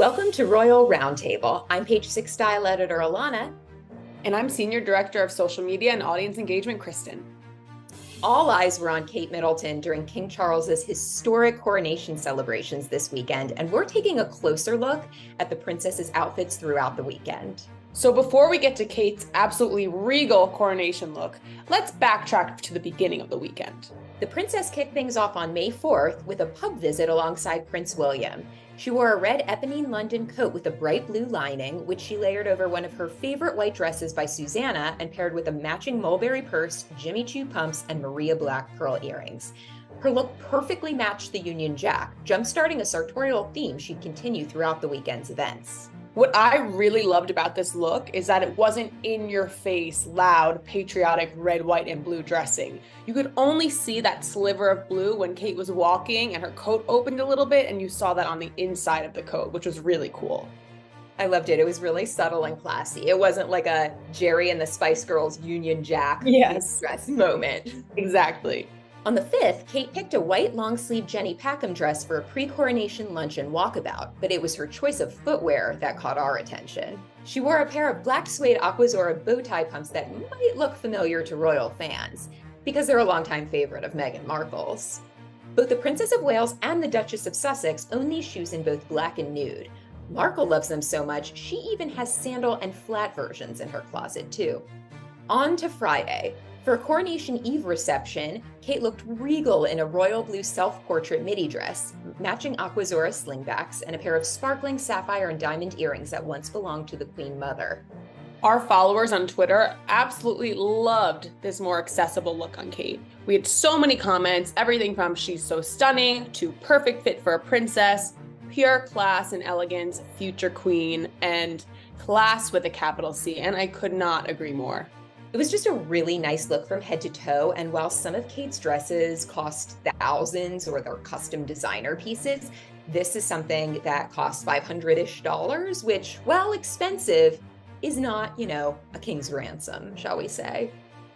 Welcome to Royal Roundtable. I'm Page Six Style Editor Alana. And I'm Senior Director of Social Media and Audience Engagement, Kristen. All eyes were on Kate Middleton during King Charles's historic coronation celebrations this weekend, and we're taking a closer look at the princess's outfits throughout the weekend. So before we get to Kate's absolutely regal coronation look, let's backtrack to the beginning of the weekend. The princess kicked things off on May 4th with a pub visit alongside Prince William. She wore a red Eponine London coat with a bright blue lining, which she layered over one of her favorite white dresses by Susanna and paired with a matching mulberry purse, Jimmy Choo pumps, and Maria black pearl earrings. Her look perfectly matched the Union Jack, jump-starting a sartorial theme she'd continue throughout the weekend's events. What I really loved about this look is that it wasn't in-your-face, loud, patriotic red, white, and blue dressing. You could only see that sliver of blue when Kate was walking and her coat opened a little bit, and you saw that on the inside of the coat, which was really cool. I loved it. It was really subtle and classy. It wasn't like a Jerry and the Spice Girls Union Jack dress moment. Exactly. On the 5th, Kate picked a white long-sleeve Jenny Packham dress for a pre-coronation luncheon walkabout, but it was her choice of footwear that caught our attention. She wore a pair of black suede Aquazzura bow tie pumps that might look familiar to royal fans, because they're a longtime favorite of Meghan Markle's. Both the Princess of Wales and the Duchess of Sussex own these shoes in both black and nude. Markle loves them so much, she even has sandal and flat versions in her closet too. On to Friday. For a Coronation Eve reception, Kate looked regal in a royal blue self-portrait midi dress, matching Aquazzura slingbacks, and a pair of sparkling sapphire and diamond earrings that once belonged to the Queen Mother. Our followers on Twitter absolutely loved this more accessible look on Kate. We had so many comments, everything from "she's so stunning" to "perfect fit for a princess," "pure class and elegance, future queen," and "class with a capital C," and I could not agree more. It was just a really nice look from head to toe, and while some of Kate's dresses cost thousands or they're custom designer pieces, this is something that costs $500-ish, which, while expensive, is not, a king's ransom, shall we say.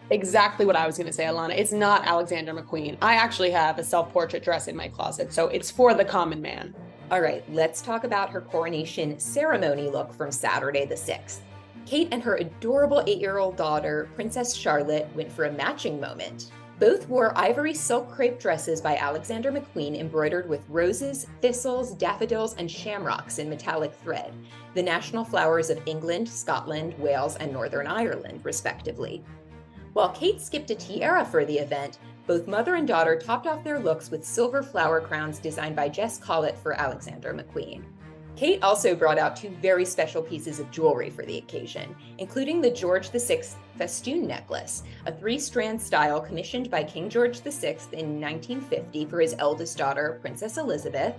Exactly what I was going to say, Alana. It's not Alexander McQueen. I actually have a self-portrait dress in my closet, so it's for the common man. All right, let's talk about her coronation ceremony look from Saturday the 6th. Kate and her adorable 8-year-old daughter, Princess Charlotte, went for a matching moment. Both wore ivory silk crepe dresses by Alexander McQueen embroidered with roses, thistles, daffodils, and shamrocks in metallic thread, the national flowers of England, Scotland, Wales, and Northern Ireland, respectively. While Kate skipped a tiara for the event, both mother and daughter topped off their looks with silver flower crowns designed by Jess Collett for Alexander McQueen. Kate also brought out two very special pieces of jewelry for the occasion, including the George VI festoon necklace, a 3-strand style commissioned by King George VI in 1950 for his eldest daughter, Princess Elizabeth,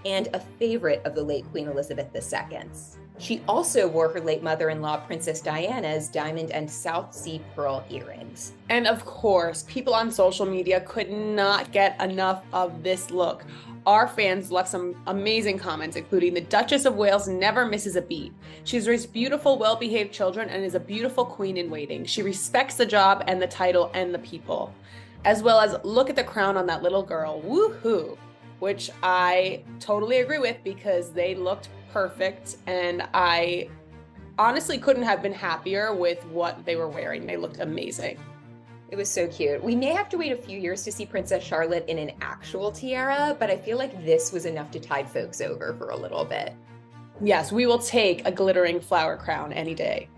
and a favorite of the late Queen Elizabeth II's. She also wore her late mother-in-law, Princess Diana's diamond and South Sea pearl earrings. And of course, people on social media could not get enough of this look. Our fans left some amazing comments, including the Duchess of Wales never misses a beat. She's raised beautiful, well-behaved children and is a beautiful queen in waiting. She respects the job and the title and the people. As well as, look at the crown on that little girl, woohoo, which I totally agree with because they looked perfect and I honestly couldn't have been happier with what they were wearing. They looked amazing. It was so cute. We may have to wait a few years to see Princess Charlotte in an actual tiara, but I feel like this was enough to tide folks over for a little bit. Yes, we will take a glittering flower crown any day.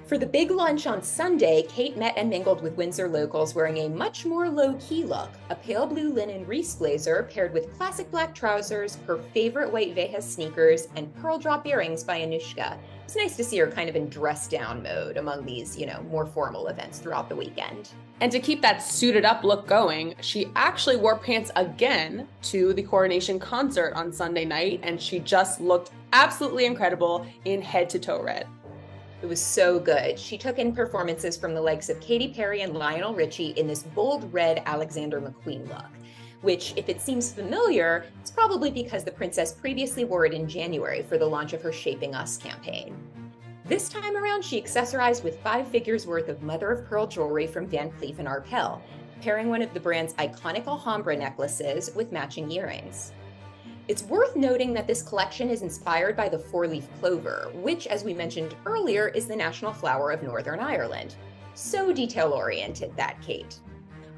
For the big lunch on Sunday, Kate met and mingled with Windsor locals wearing a much more low-key look, a pale blue linen Reese blazer paired with classic black trousers, her favorite white Vejas sneakers, and pearl drop earrings by Anushka. It's nice to see her kind of in dress-down mode among these, more formal events throughout the weekend. And to keep that suited up look going, she actually wore pants again to the coronation concert on Sunday night, and she just looked absolutely incredible in head-to-toe red. It was so good. She took in performances from the likes of Katy Perry and Lionel Richie in this bold red Alexander McQueen look, which, if it seems familiar, it's probably because the princess previously wore it in January for the launch of her Shaping Us campaign. This time around, she accessorized with 5 figures worth of mother-of-pearl jewelry from Van Cleef & Arpels, pairing one of the brand's iconic Alhambra necklaces with matching earrings. It's worth noting that this collection is inspired by the four-leaf clover, which, as we mentioned earlier, is the national flower of Northern Ireland. So detail-oriented, that Kate.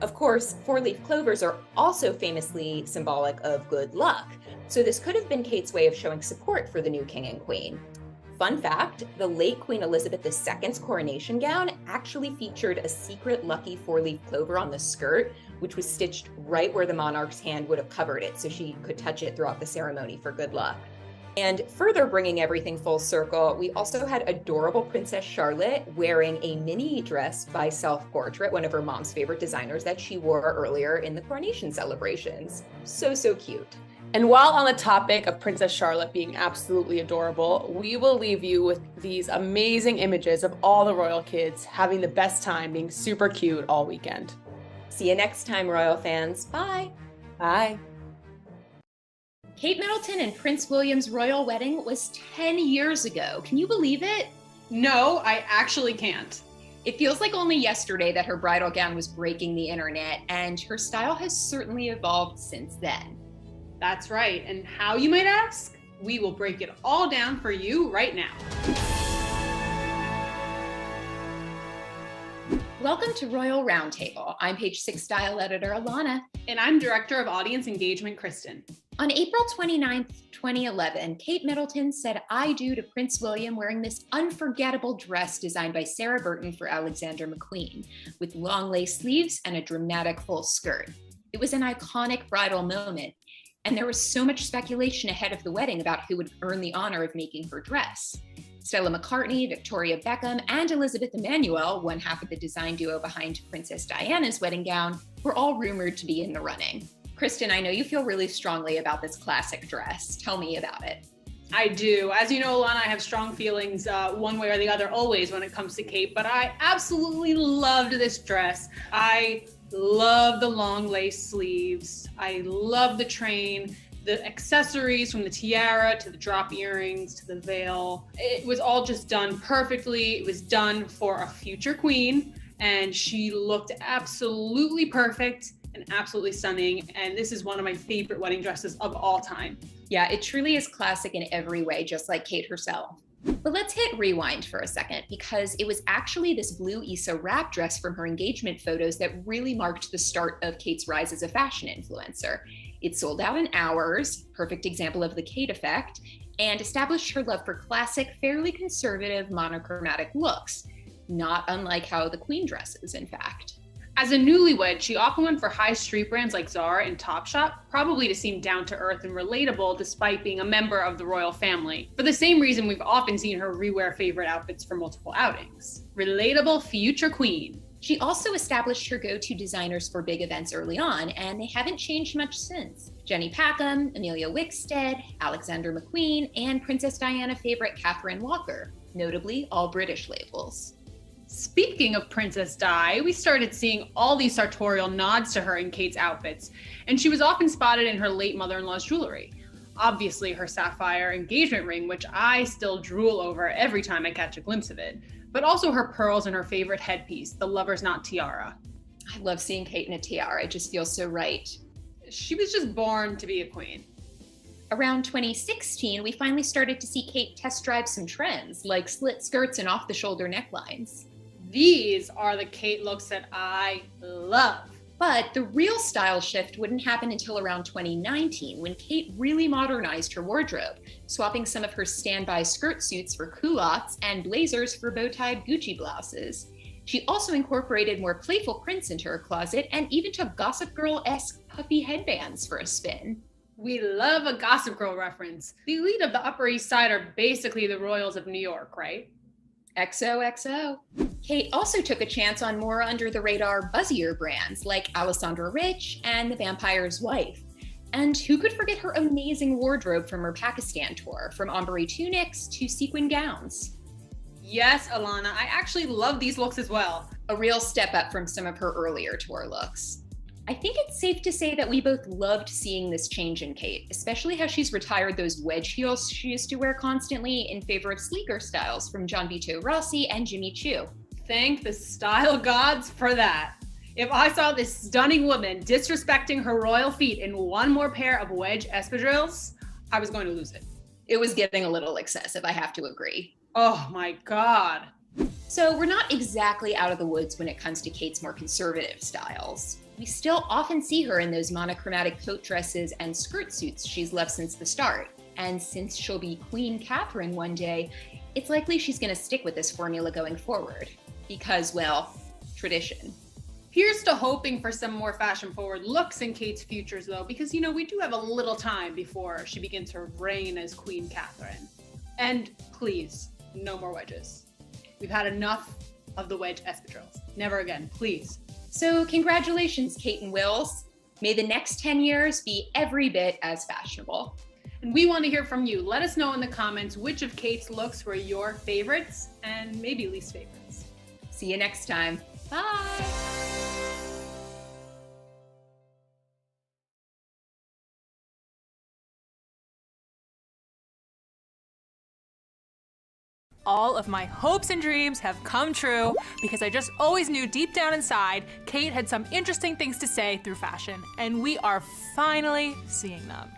Of course, four-leaf clovers are also famously symbolic of good luck, so this could have been Kate's way of showing support for the new king and queen. Fun fact, the late Queen Elizabeth II's coronation gown actually featured a secret lucky four-leaf clover on the skirt, which was stitched right where the monarch's hand would have covered it, so she could touch it throughout the ceremony for good luck. And further bringing everything full circle, we also had adorable Princess Charlotte wearing a mini dress by Self Portrait, one of her mom's favorite designers that she wore earlier in the coronation celebrations. So, so cute. And while on the topic of Princess Charlotte being absolutely adorable, we will leave you with these amazing images of all the royal kids having the best time being super cute all weekend. See you next time, royal fans. Bye. Bye. Kate Middleton and Prince William's royal wedding was 10 years ago. Can you believe it? No, I actually can't. It feels like only yesterday that her bridal gown was breaking the internet, and her style has certainly evolved since then. That's right. And how, you might ask? We will break it all down for you right now. Welcome to Royal Roundtable. I'm Page 6 style editor Alana. And I'm Director of Audience Engagement, Kristen. On April 29th, 2011, Kate Middleton said "I do" to Prince William wearing this unforgettable dress designed by Sarah Burton for Alexander McQueen, with long lace sleeves and a dramatic full skirt. It was an iconic bridal moment, and there was so much speculation ahead of the wedding about who would earn the honor of making her dress. Stella McCartney, Victoria Beckham, and Elizabeth Emanuel, one half of the design duo behind Princess Diana's wedding gown, were all rumored to be in the running. Kristen, I know you feel really strongly about this classic dress. Tell me about it. I do. As you know, Alana, I have strong feelings one way or the other always when it comes to Kate, but I absolutely loved this dress. I love the long lace sleeves. I love the train, the accessories from the tiara to the drop earrings to the veil. It was all just done perfectly. It was done for a future queen, and she looked absolutely perfect and absolutely stunning. And this is one of my favorite wedding dresses of all time. Yeah, it truly is classic in every way, just like Kate herself. But let's hit rewind for a second, because it was actually this blue Issa wrap dress from her engagement photos that really marked the start of Kate's rise as a fashion influencer. It sold out in hours, perfect example of the Kate effect, and established her love for classic, fairly conservative, monochromatic looks, not unlike how the Queen dresses, in fact. As a newlywed, she often went for high street brands like Zara and Topshop, probably to seem down to earth and relatable despite being a member of the royal family. For the same reason, we've often seen her rewear favorite outfits for multiple outings. Relatable future queen. She also established her go-to designers for big events early on, and they haven't changed much since. Jenny Packham, Amelia Wickstead, Alexander McQueen, and Princess Diana favorite Catherine Walker, notably all British labels. Speaking of Princess Di, we started seeing all these sartorial nods to her in Kate's outfits, and she was often spotted in her late mother-in-law's jewelry. Obviously her sapphire engagement ring, which I still drool over every time I catch a glimpse of it, but also her pearls and her favorite headpiece, the Lover's Knot tiara. I love seeing Kate in a tiara, it just feels so right. She was just born to be a queen. Around 2016, we finally started to see Kate test drive some trends, like slit skirts and off-the-shoulder necklines. These are the Kate looks that I love. But the real style shift wouldn't happen until around 2019, when Kate really modernized her wardrobe, swapping some of her standby skirt suits for culottes and blazers for bow-tied Gucci blouses. She also incorporated more playful prints into her closet and even took Gossip Girl-esque puffy headbands for a spin. We love a Gossip Girl reference. The elite of the Upper East Side are basically the royals of New York, right? XOXO. Kate also took a chance on more under-the-radar buzzier brands like Alessandra Rich and The Vampire's Wife. And who could forget her amazing wardrobe from her Pakistan tour, from ombre tunics to sequin gowns? Yes, Alana, I actually love these looks as well. A real step up from some of her earlier tour looks. I think it's safe to say that we both loved seeing this change in Kate, especially how she's retired those wedge heels she used to wear constantly in favor of sleeker styles from John Vito Rossi and Jimmy Choo. Thank the style gods for that. If I saw this stunning woman disrespecting her royal feet in one more pair of wedge espadrilles, I was going to lose it. It was getting a little excessive, I have to agree. Oh my God. So we're not exactly out of the woods when it comes to Kate's more conservative styles. We still often see her in those monochromatic coat dresses and skirt suits she's loved since the start. And since she'll be Queen Catherine one day, it's likely she's going to stick with this formula going forward. Because, well, tradition. Here's to hoping for some more fashion-forward looks in Kate's futures, though, because, we do have a little time before she begins her reign as Queen Catherine. And please, no more wedges. We've had enough of the wedge espadrilles. Never again, please. So congratulations, Kate and Wills. May the next 10 years be every bit as fashionable. And we want to hear from you. Let us know in the comments which of Kate's looks were your favorites and maybe least favorites. See you next time. Bye. All of my hopes and dreams have come true because I just always knew deep down inside Kate had some interesting things to say through fashion, and we are finally seeing them.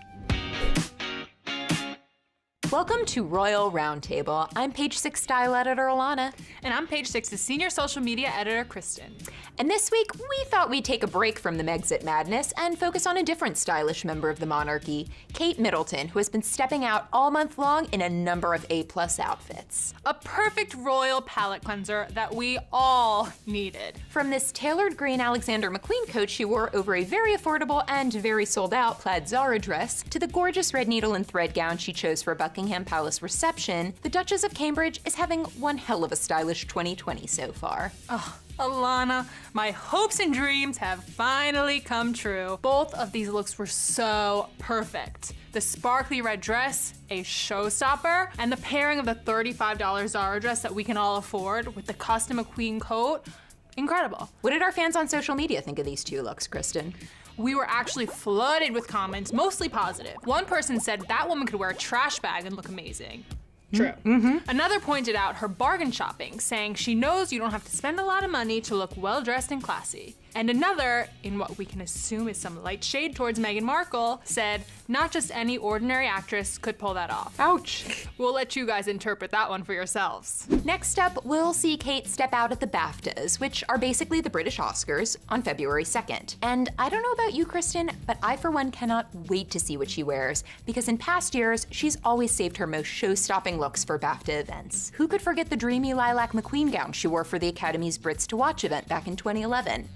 Welcome to Royal Roundtable. I'm Page 6 style editor Alana. And I'm Page 6's senior social media editor Kristen. And this week, we thought we'd take a break from the Megxit madness and focus on a different stylish member of the monarchy, Kate Middleton, who has been stepping out all month long in a number of A+ outfits. A perfect royal palette cleanser that we all needed. From this tailored green Alexander McQueen coat she wore over a very affordable and very sold out plaid Zara dress, to the gorgeous red needle and thread gown she chose for Buckingham Palace reception, the Duchess of Cambridge is having one hell of a stylish 2020 so far. Oh, Alana, my hopes and dreams have finally come true. Both of these looks were so perfect. The sparkly red dress, a showstopper, and the pairing of the $35 Zara dress that we can all afford with the custom McQueen coat, incredible. What did our fans on social media think of these two looks, Kristen? We were actually flooded with comments, mostly positive. One person said that woman could wear a trash bag and look amazing. True. Mm-hmm. Another pointed out her bargain shopping, saying she knows you don't have to spend a lot of money to look well-dressed and classy. And another, in what we can assume is some light shade towards Meghan Markle, said not just any ordinary actress could pull that off. Ouch. We'll let you guys interpret that one for yourselves. Next up, we'll see Kate step out at the BAFTAs, which are basically the British Oscars, on February 2nd. And I don't know about you, Kristen, but I for one cannot wait to see what she wears, because in past years, she's always saved her most show-stopping looks for BAFTA events. Who could forget the dreamy lilac McQueen gown she wore for the Academy's Brits to Watch event back in 2011?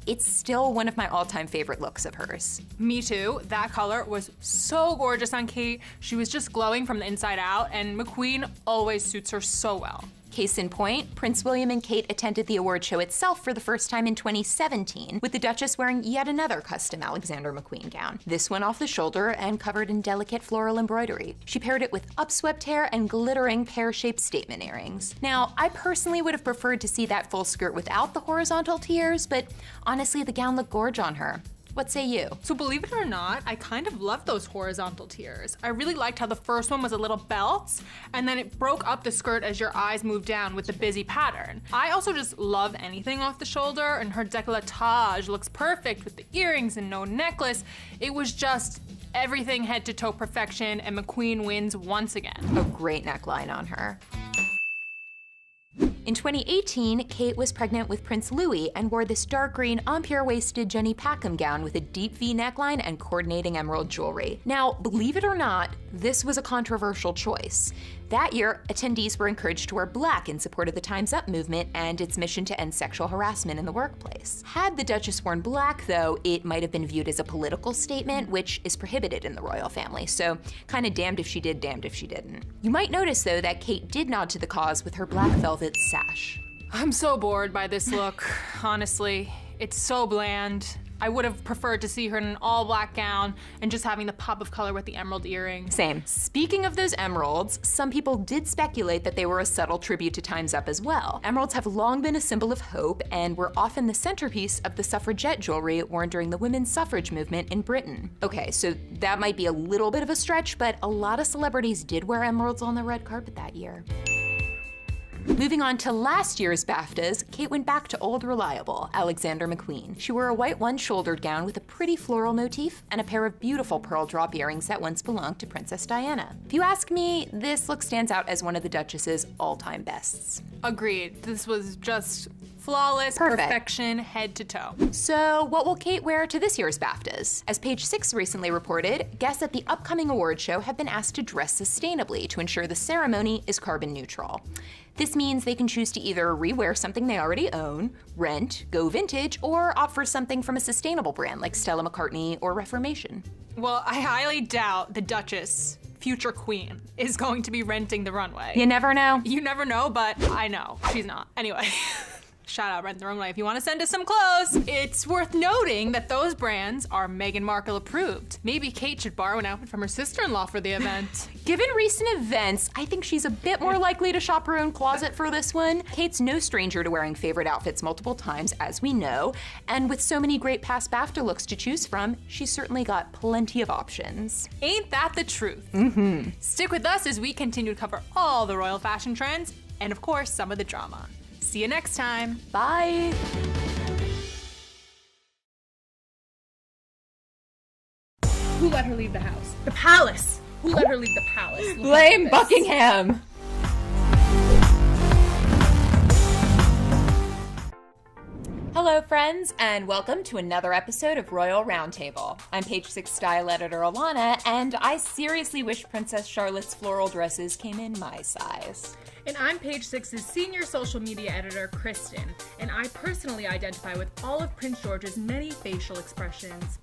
It's still one of my all-time favorite looks of hers. Me too. That color was so gorgeous on Kate. She was just glowing from the inside out, and McQueen always suits her so well. Case in point, Prince William and Kate attended the award show itself for the first time in 2017, with the Duchess wearing yet another custom Alexander McQueen gown, this one off the shoulder and covered in delicate floral embroidery. She paired it with upswept hair and glittering pear-shaped statement earrings. Now, I personally would have preferred to see that full skirt without the horizontal tiers, but honestly, the gown looked gorge on her. What say you? So believe it or not, I kind of loved those horizontal tiers. I really liked how the first one was a little belt, and then it broke up the skirt as your eyes moved down with the busy pattern. I also just love anything off the shoulder, and her décolletage looks perfect with the earrings and no necklace. It was just everything head to toe perfection, and McQueen wins once again. A great neckline on her. In 2018, Kate was pregnant with Prince Louis and wore this dark green, empire-waisted Jenny Packham gown with a deep V neckline and coordinating emerald jewelry. Now, believe it or not, this was a controversial choice. That year, attendees were encouraged to wear black in support of the Time's Up movement and its mission to end sexual harassment in the workplace. Had the Duchess worn black, though, it might have been viewed as a political statement, which is prohibited in the royal family, so kinda damned if she did, damned if she didn't. You might notice, though, that Kate did nod to the cause with her black velvet sash. I'm so bored by this look, honestly. It's so bland. I would have preferred to see her in an all-black gown and just having the pop of color with the emerald earrings. Same. Speaking of those emeralds, some people did speculate that they were a subtle tribute to Time's Up as well. Emeralds have long been a symbol of hope and were often the centerpiece of the suffragette jewelry worn during the women's suffrage movement in Britain. Okay, so that might be a little bit of a stretch, but a lot of celebrities did wear emeralds on the red carpet that year. Moving on to last year's BAFTAs, Kate went back to old reliable Alexander McQueen. She wore a white one-shouldered gown with a pretty floral motif and a pair of beautiful pearl drop earrings that once belonged to Princess Diana. If you ask me, this look stands out as one of the Duchess's all-time bests. Agreed. This was just flawless perfection head to toe. So what will Kate wear to this year's BAFTAs? As Page Six recently reported, guests at the upcoming award show have been asked to dress sustainably to ensure the ceremony is carbon neutral. This means they can choose to either rewear something they already own, rent, go vintage, or opt for something from a sustainable brand like Stella McCartney or Reformation. Well, I highly doubt the Duchess, future queen, is going to be renting the runway. You never know. You never know, but I know she's not. Anyway. Shout out Rent the Runway if you want to send us some clothes. It's worth noting that those brands are Meghan Markle approved. Maybe Kate should borrow an outfit from her sister-in-law for the event. Given recent events, I think she's a bit more likely to shop her own closet for this one. Kate's no stranger to wearing favorite outfits multiple times, as we know, and with so many great past BAFTA looks to choose from, she's certainly got plenty of options. Ain't that the truth? Stick with us as we continue to cover all the royal fashion trends and, of course, some of the drama. See you next time. Bye. Who let her leave the house? The palace. Who let her leave the palace? Blame Buckingham. Hello, friends, and welcome to another episode of Royal Roundtable. I'm Page Six style editor Alana, and I seriously wish Princess Charlotte's floral dresses came in my size. And I'm Page Six's senior social media editor, Kristen, and I personally identify with all of Prince George's many facial expressions.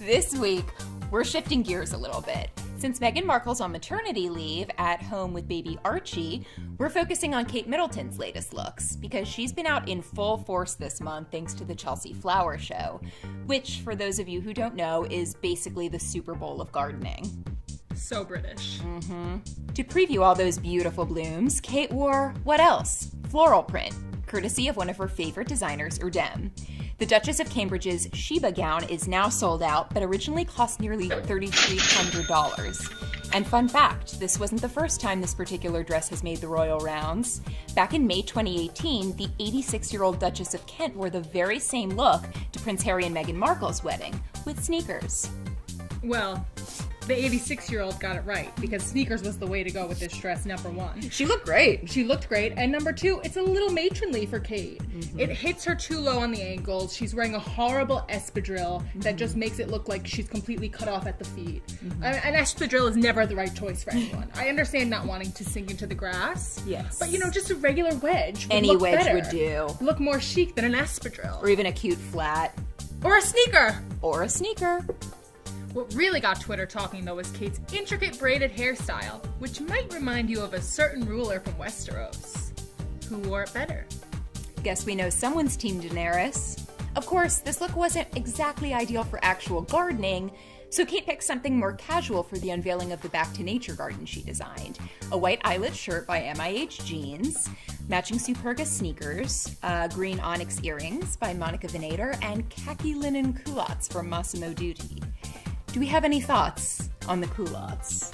This week, we're shifting gears a little bit. Since Meghan Markle's on maternity leave at home with baby Archie, we're focusing on Kate Middleton's latest looks, because she's been out in full force this month thanks to the Chelsea Flower Show, which, for those of you who don't know, is basically the Super Bowl of gardening. So British. To preview all those beautiful blooms, Kate wore, what else? Floral print, courtesy of one of her favorite designers, Erdem. The Duchess of Cambridge's Sheba gown is now sold out, but originally cost nearly $3,300. And fun fact, this wasn't the first time this particular dress has made the royal rounds. Back in May 2018, the 86-year-old Duchess of Kent wore the very same look to Prince Harry and Meghan Markle's wedding, with sneakers. Well, the 86-year-old got it right, because sneakers was the way to go with this dress, number one. She looked great. She looked great. And number two, it's a little matronly for Kate. It hits her too low on the ankles. She's wearing a horrible espadrille that just makes it look like she's completely cut off at the feet. An espadrille is never the right choice for anyone. I understand not wanting to sink into the grass. Yes. But, just a regular wedge would Any look wedge better. would do. Look more chic than an espadrille. Or even a cute flat. Or a sneaker. Or a sneaker. What really got Twitter talking, though, was Kate's intricate braided hairstyle, which might remind you of a certain ruler from Westeros. Who wore it better? Guess we know someone's Team Daenerys. Of course, this look wasn't exactly ideal for actual gardening, so Kate picked something more casual for the unveiling of the Back to Nature garden she designed. A white eyelet shirt by MIH Jeans, matching Superga sneakers, green onyx earrings by Monica Vinader, and khaki linen culottes from Massimo Dutti. Do we have any thoughts on the culottes?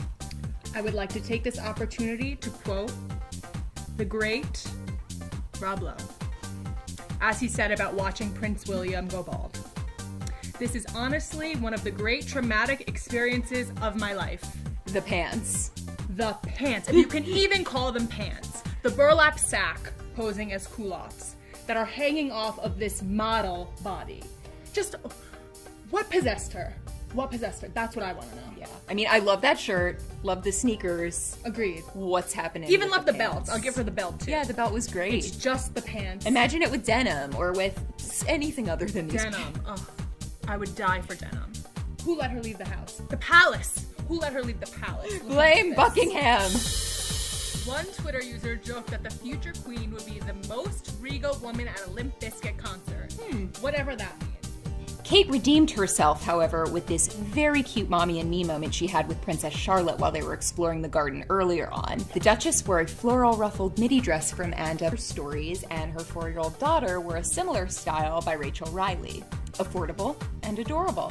I would like to take this opportunity to quote the great Rob Lowe, as he said about watching Prince William go bald. This is honestly one of the great traumatic experiences of my life. The pants. The pants, if you can even call them pants. The burlap sack posing as culottes that are hanging off of this model body. Just, what possessed her? What possessed her? That's what I want to know. Yeah. I mean, I love that shirt, love the sneakers. Agreed. What's happening? Even with love the pants? belt. I'll give her the belt too. Yeah, the belt was great. It's just the pants. Imagine it with denim or with anything other than these. Denim. Ugh. I would die for denim. Who let her leave the house? The palace. Who let her leave the palace? Blame Buckingham. One Twitter user joked that the future queen would be the most regal woman at a Limp Bizkit concert. Whatever that means. Kate redeemed herself, however, with this very cute mommy and me moment she had with Princess Charlotte while they were exploring the garden earlier on. The Duchess wore a floral ruffled midi dress from And Other Stories, and her 4-year-old daughter wore a similar style by Rachel Riley. Affordable and adorable.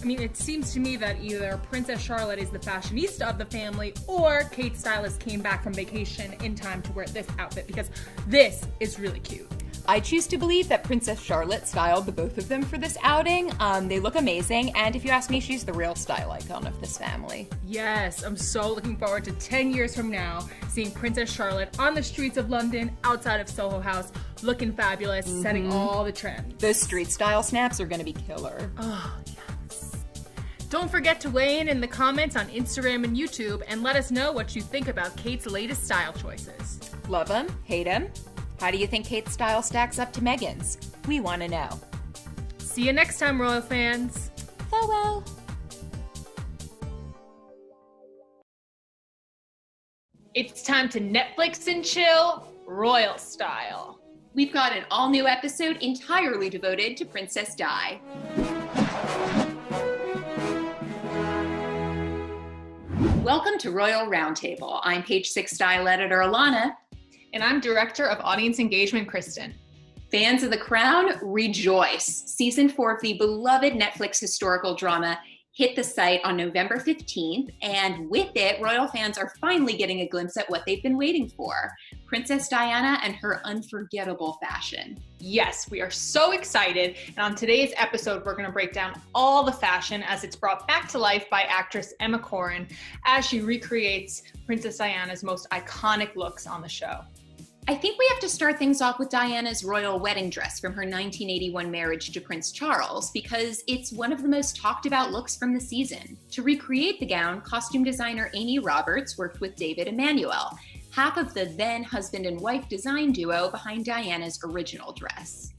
I mean, it seems to me that either Princess Charlotte is the fashionista of the family or Kate's stylist came back from vacation in time to wear this outfit because this is really cute. I choose to believe that Princess Charlotte styled the both of them for this outing. They look amazing, and if you ask me, she's the real style icon of this family. Yes, I'm so looking forward to 10 years from now, seeing Princess Charlotte on the streets of London, outside of Soho House, looking fabulous, setting all the trends. Those street style snaps are gonna be killer. Oh, yes. Don't forget to weigh in the comments on Instagram and YouTube and let us know what you think about Kate's latest style choices. Love them, hate them. How do you think Kate's style stacks up to Meghan's? We want to know. See you next time, Royal fans. Farewell. It's time to Netflix and chill, royal style. We've got an all-new episode entirely devoted to Princess Di. Welcome to Royal Roundtable. I'm Page 6 style editor Alana. And I'm Director of Audience Engagement, Kristen. Fans of The Crown, rejoice. Season 4 of the beloved Netflix historical drama hit the site on November 15th, and with it, royal fans are finally getting a glimpse at what they've been waiting for, Princess Diana and her unforgettable fashion. Yes, we are so excited, and on today's episode, we're going to break down all the fashion as it's brought back to life by actress Emma Corrin as she recreates Princess Diana's most iconic looks on the show. I think we have to start things off with Diana's royal wedding dress from her 1981 marriage to Prince Charles, because it's one of the most talked about looks from the season. To recreate the gown, costume designer Amy Roberts worked with David Emanuel, half of the then husband and wife design duo behind Diana's original dress.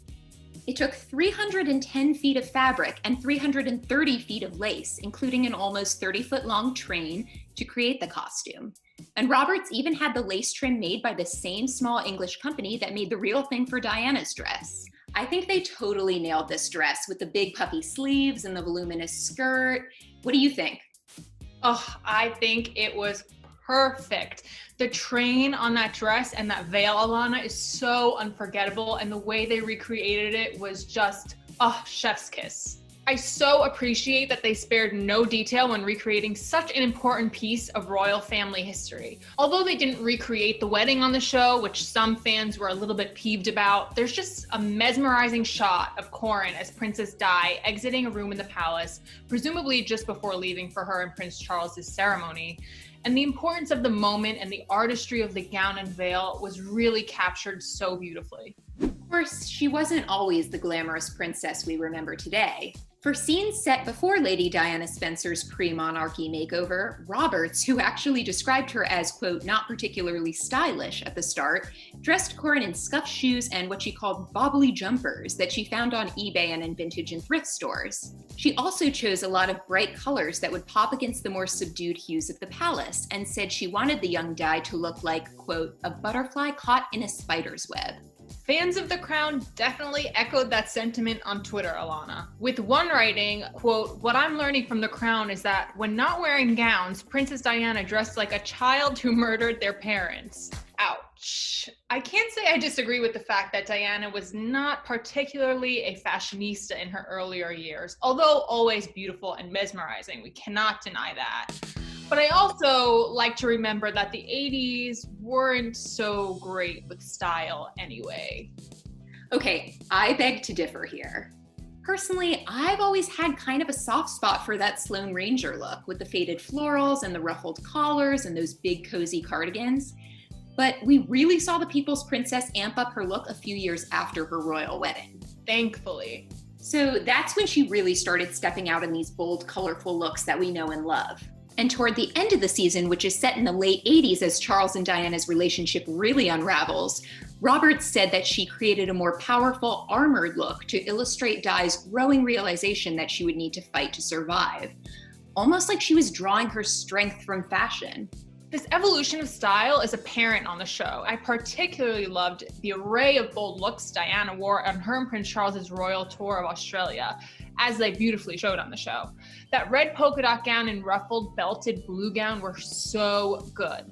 It took 310 feet of fabric and 330 feet of lace, including an almost 30-foot long train, to create the costume. And Roberts even had the lace trim made by the same small English company that made the real thing for Diana's dress. I think they totally nailed this dress with the big puffy sleeves and the voluminous skirt. What do you think? Oh, I think it was perfect. The train on that dress and that veil, Alana, is so unforgettable, and the way they recreated it was just, chef's kiss. I so appreciate that they spared no detail when recreating such an important piece of royal family history. Although they didn't recreate the wedding on the show, which some fans were a little bit peeved about, there's just a mesmerizing shot of Corrin as Princess Di exiting a room in the palace, presumably just before leaving for her and Prince Charles's ceremony. And the importance of the moment and the artistry of the gown and veil was really captured so beautifully. Of course, she wasn't always the glamorous princess we remember today. For scenes set before Lady Diana Spencer's pre-monarchy makeover, Roberts, who actually described her as, quote, not particularly stylish at the start, dressed Corrin in scuffed shoes and what she called bobbly jumpers that she found on eBay and in vintage and thrift stores. She also chose a lot of bright colors that would pop against the more subdued hues of the palace, and said she wanted the young Di to look like, quote, a butterfly caught in a spider's web. Fans of The Crown definitely echoed that sentiment on Twitter, Alana. With one writing, quote, what I'm learning from The Crown is that when not wearing gowns, Princess Diana dressed like a child who murdered their parents. Ouch. I can't say I disagree with the fact that Diana was not particularly a fashionista in her earlier years, although always beautiful and mesmerizing. We cannot deny that. But I also like to remember that the 80s weren't so great with style anyway. Okay, I beg to differ here. Personally, I've always had kind of a soft spot for that Sloane Ranger look with the faded florals and the ruffled collars and those big cozy cardigans. But we really saw the People's Princess amp up her look a few years after her royal wedding. Thankfully. So that's when she really started stepping out in these bold, colorful looks that we know and love. And toward the end of the season, which is set in the late 80s as Charles and Diana's relationship really unravels, Roberts said that she created a more powerful, armored look to illustrate Di's growing realization that she would need to fight to survive. Almost like she was drawing her strength from fashion. This evolution of style is apparent on the show. I particularly loved the array of bold looks Diana wore on her and Prince Charles's royal tour of Australia, as they beautifully showed on the show. That red polka dot gown and ruffled belted blue gown were so good.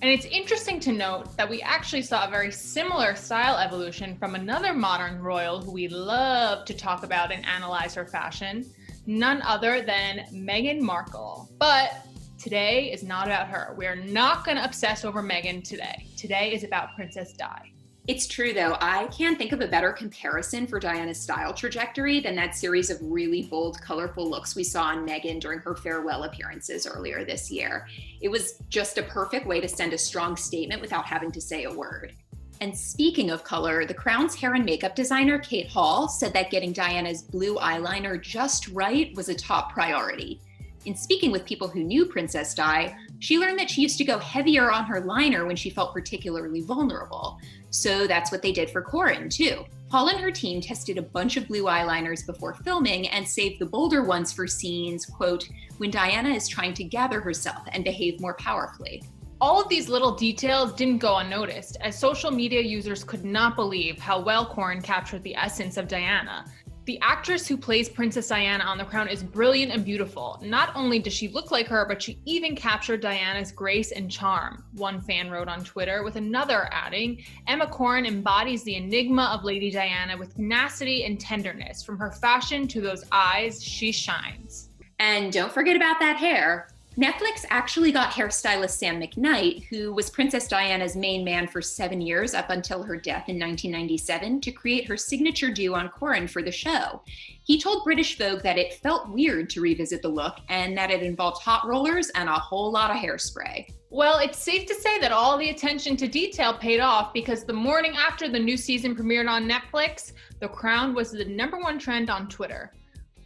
And it's interesting to note that we actually saw a very similar style evolution from another modern royal who we love to talk about and analyze her fashion, none other than Meghan Markle. But today is not about her. We're not going to obsess over Meghan today. Today is about Princess Di. It's true, though. I can't think of a better comparison for Diana's style trajectory than that series of really bold, colorful looks we saw on Meghan during her farewell appearances earlier this year. It was just a perfect way to send a strong statement without having to say a word. And speaking of color, the Crown's hair and makeup designer, Kate Hall, said that getting Diana's blue eyeliner just right was a top priority. In speaking with people who knew Princess Di, she learned that she used to go heavier on her liner when she felt particularly vulnerable. So that's what they did for Corin, too. Hall and her team tested a bunch of blue eyeliners before filming and saved the bolder ones for scenes, quote, when Diana is trying to gather herself and behave more powerfully. All of these little details didn't go unnoticed, as social media users could not believe how well Corin captured the essence of Diana. The actress who plays Princess Diana on The Crown is brilliant and beautiful. Not only does she look like her, but she even captured Diana's grace and charm. One fan wrote on Twitter, with another adding, Emma Corrin embodies the enigma of Lady Diana with tenacity and tenderness. From her fashion to those eyes, she shines. And don't forget about that hair. Netflix actually got hairstylist Sam McKnight, who was Princess Diana's main man for 7 years up until her death in 1997, to create her signature do on Corin for the show. He told British Vogue that it felt weird to revisit the look and that it involved hot rollers and a whole lot of hairspray. Well, it's safe to say that all the attention to detail paid off, because the morning after the new season premiered on Netflix, The Crown was the #1 trend on Twitter.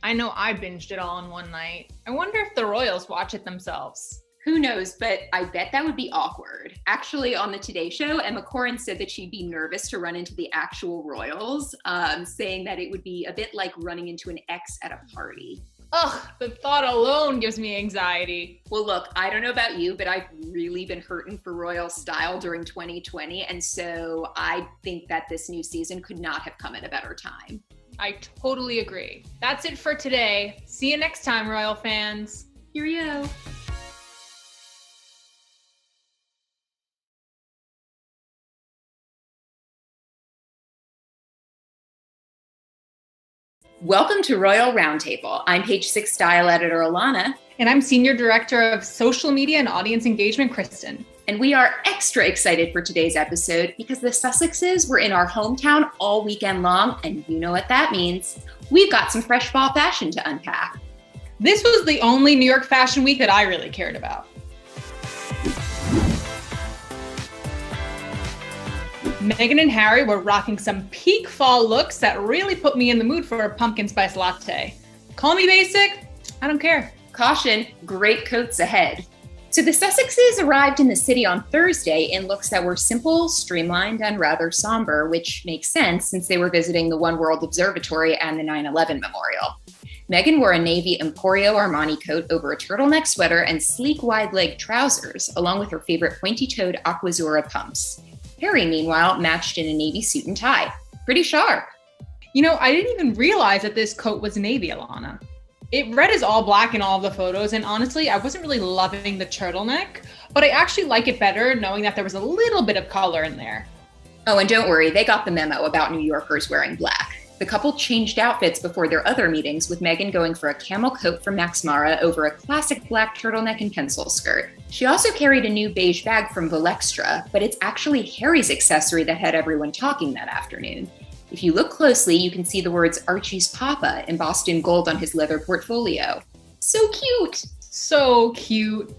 I know I binged it all in one night. I wonder if the royals watch it themselves. Who knows, but I bet that would be awkward. Actually, on the Today Show, Emma Corrin said that she'd be nervous to run into the actual royals, saying that it would be a bit like running into an ex at a party. Ugh, the thought alone gives me anxiety. Well, look, I don't know about you, but I've really been hurting for royal style during 2020, and so I think that this new season could not have come at a better time. I totally agree. That's it for today. See you next time, royal fans. Cheerio. Welcome to Royal Roundtable. I'm Page 6 style editor Alana. And I'm Senior Director of Social Media and Audience Engagement, Kristen. And we are extra excited for today's episode because the Sussexes were in our hometown all weekend long, and you know what that means. We've got some fresh fall fashion to unpack. This was the only New York Fashion Week that I really cared about. Meghan and Harry were rocking some peak fall looks that really put me in the mood for a pumpkin spice latte. Call me basic, I don't care. Caution, great coats ahead. So the Sussexes arrived in the city on Thursday in looks that were simple, streamlined, and rather somber, which makes sense since they were visiting the One World Observatory and the 9/11 Memorial. Meghan wore a navy Emporio Armani coat over a turtleneck sweater and sleek wide-leg trousers, along with her favorite pointy-toed Aquazzura pumps. Harry, meanwhile, matched in a navy suit and tie. Pretty sharp. You know, I didn't even realize that this coat was navy, Alana. It read as all black in all of the photos, and honestly, I wasn't really loving the turtleneck, but I actually like it better knowing that there was a little bit of color in there. Oh, and don't worry, they got the memo about New Yorkers wearing black. The couple changed outfits before their other meetings, with Meghan going for a camel coat from Max Mara over a classic black turtleneck and pencil skirt. She also carried a new beige bag from Valextra, but it's actually Harry's accessory that had everyone talking that afternoon. If you look closely, you can see the words Archie's Papa embossed in gold on his leather portfolio. So cute! So cute.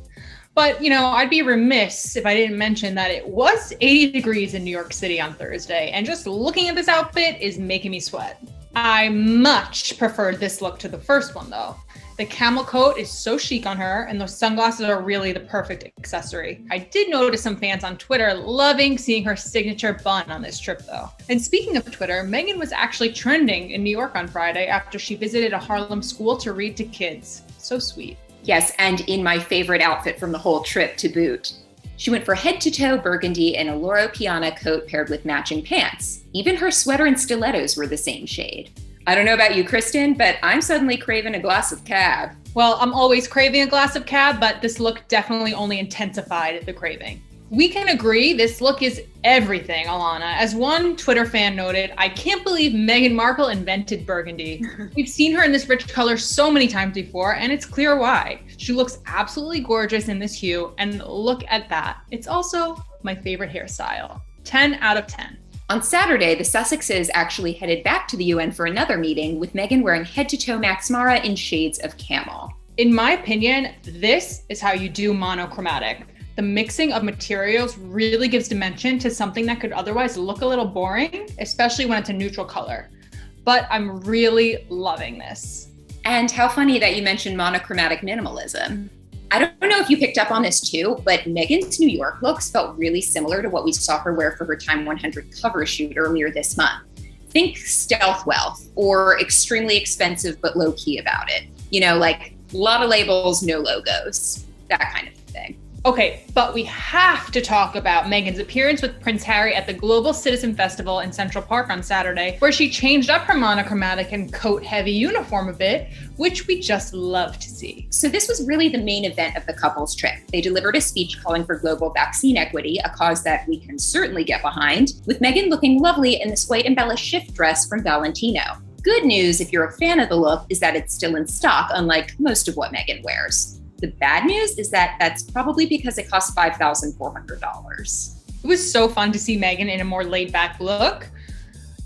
But, you know, I'd be remiss if I didn't mention that it was 80 degrees in New York City on Thursday, and just looking at this outfit is making me sweat. I much preferred this look to the first one, though. The camel coat is so chic on her, and those sunglasses are really the perfect accessory. I did notice some fans on Twitter loving seeing her signature bun on this trip, though. And speaking of Twitter, Meghan was actually trending in New York on Friday after she visited a Harlem school to read to kids. So sweet. Yes, and in my favorite outfit from the whole trip to boot. She went for head-to-toe burgundy and a Loro Piana coat paired with matching pants. Even her sweater and stilettos were the same shade. I don't know about you, Kristen, but I'm suddenly craving a glass of Cab. Well, I'm always craving a glass of Cab, but this look definitely only intensified the craving. We can agree this look is everything, Alana. As one Twitter fan noted, I can't believe Meghan Markle invented burgundy. We've seen her in this rich color so many times before, and it's clear why. She looks absolutely gorgeous in this hue, and look at that. It's also my favorite hairstyle. 10 out of 10. On Saturday, the Sussexes actually headed back to the UN for another meeting, with Meghan wearing head-to-toe Max Mara in shades of camel. In my opinion, this is how you do monochromatic. The mixing of materials really gives dimension to something that could otherwise look a little boring, especially when it's a neutral color. But I'm really loving this. And how funny that you mentioned monochromatic minimalism. I don't know if you picked up on this too, but Meghan's New York looks felt really similar to what we saw her wear for her Time 100 cover shoot earlier this month. Think stealth wealth, or extremely expensive but low-key about it. You know, like a lot of labels, no logos, that kind of thing. Okay, but we have to talk about Meghan's appearance with Prince Harry at the Global Citizen Festival in Central Park on Saturday, where she changed up her monochromatic and coat-heavy uniform a bit, which we just love to see. So this was really the main event of the couple's trip. They delivered a speech calling for global vaccine equity, a cause that we can certainly get behind, with Meghan looking lovely in this white embellished shift dress from Valentino. Good news, if you're a fan of the look, is that it's still in stock, unlike most of what Meghan wears. The bad news is that that's probably because it costs $5,400. It was so fun to see Meghan in a more laid-back look.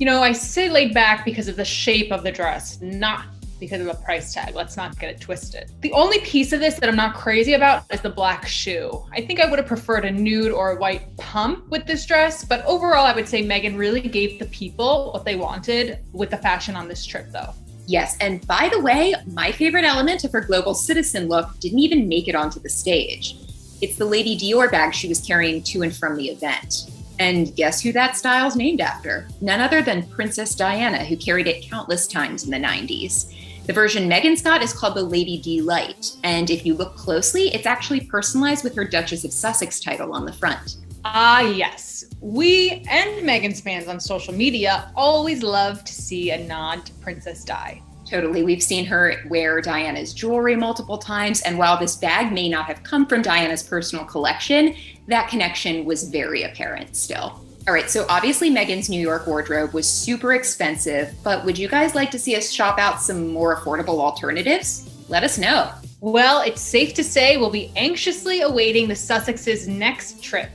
You know, I say laid back because of the shape of the dress, not because of the price tag. Let's not get it twisted. The only piece of this that I'm not crazy about is the black shoe. I think I would have preferred a nude or a white pump with this dress, but overall I would say Meghan really gave the people what they wanted with the fashion on this trip though. Yes, and by the way, my favorite element of her global citizen look didn't even make it onto the stage. It's the Lady Dior bag she was carrying to and from the event. And guess who that style's named after? None other than Princess Diana, who carried it countless times in the 90s. The version Meghan's got is called the Lady D Light, and if you look closely, it's actually personalized with her Duchess of Sussex title on the front. Ah, yes. We and Meghan's fans on social media always love to see a nod to Princess Di. Totally. We've seen her wear Diana's jewelry multiple times, and while this bag may not have come from Diana's personal collection, that connection was very apparent still. All right, so obviously Meghan's New York wardrobe was super expensive, but would you guys like to see us shop out some more affordable alternatives? Let us know. Well, it's safe to say we'll be anxiously awaiting the Sussexes' next trip.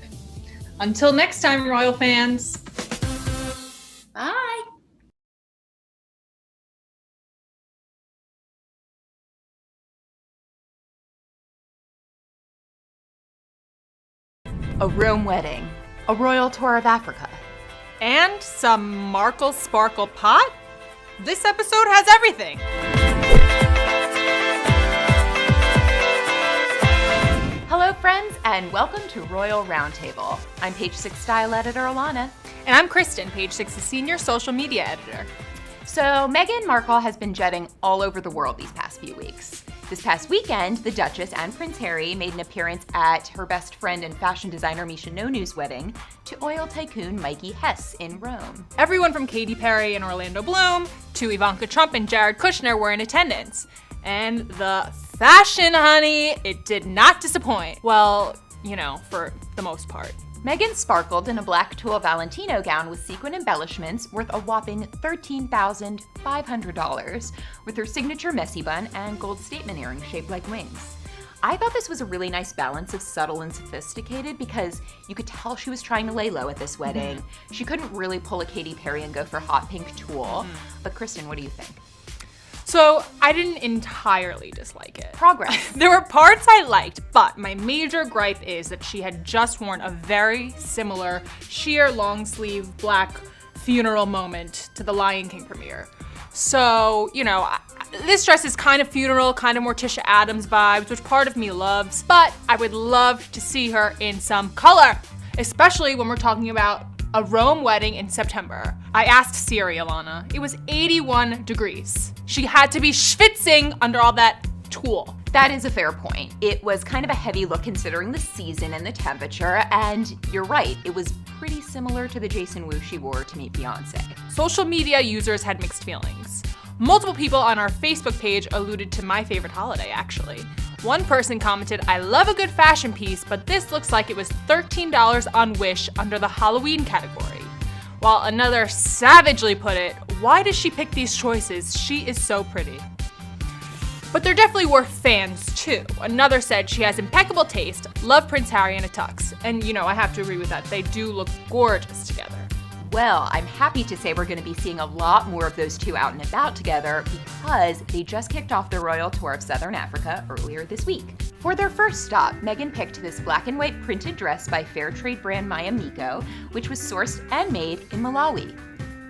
Until next time, royal fans. Bye. A Rome wedding, a royal tour of Africa, And some Markle Sparkle pot? This episode has everything. Hello friends, and welcome to Royal Roundtable. I'm Page 6 style editor Alana. And I'm Kristen, Page 6's senior social media editor. So Meghan Markle has been jetting all over the world these past few weeks. This past weekend, the Duchess and Prince Harry made an appearance at her best friend and fashion designer Misha Nonu's wedding to oil tycoon Mikey Hess in Rome. Everyone from Katy Perry and Orlando Bloom to Ivanka Trump and Jared Kushner were in attendance. And the fashion, honey, it did not disappoint. Well, you know, for the most part. Meghan sparkled in a black tulle Valentino gown with sequin embellishments worth a whopping $13,500, with her signature messy bun and gold statement earrings shaped like wings. I thought this was a really nice balance of subtle and sophisticated because you could tell she was trying to lay low at this wedding. She couldn't really pull a Katy Perry and go for hot pink tulle. But Kristen, what do you think? So I didn't entirely dislike it. Progress. There were parts I liked, but my major gripe is that she had just worn a very similar sheer long sleeve black funeral moment to the Lion King premiere. So, you know, this dress is kind of funeral, kind of Morticia Addams vibes, which part of me loves, but I would love to see her in some color, especially when we're talking about a Rome wedding in September. I asked Siri, Alana. It was 81 degrees. She had to be schwitzing under all that tulle. That is a fair point. It was kind of a heavy look considering the season and the temperature, and you're right, it was pretty similar to the Jason Wu she wore to meet Beyonce. Social media users had mixed feelings. Multiple people on our Facebook page alluded to my favorite holiday, actually. One person commented, "I love a good fashion piece, but this looks like it was $13 on Wish under the Halloween category." While another savagely put it, "Why does she pick these choices? She is so pretty." But they're definitely worth fans too. Another said, "She has impeccable taste, love Prince Harry in a tux." And I have to agree with that. They do look gorgeous together. Well, I'm happy to say we're going to be seeing a lot more of those two out and about together because they just kicked off their royal tour of Southern Africa earlier this week. For their first stop, Meghan picked this black and white printed dress by fair trade brand Maya Miko, which was sourced and made in Malawi.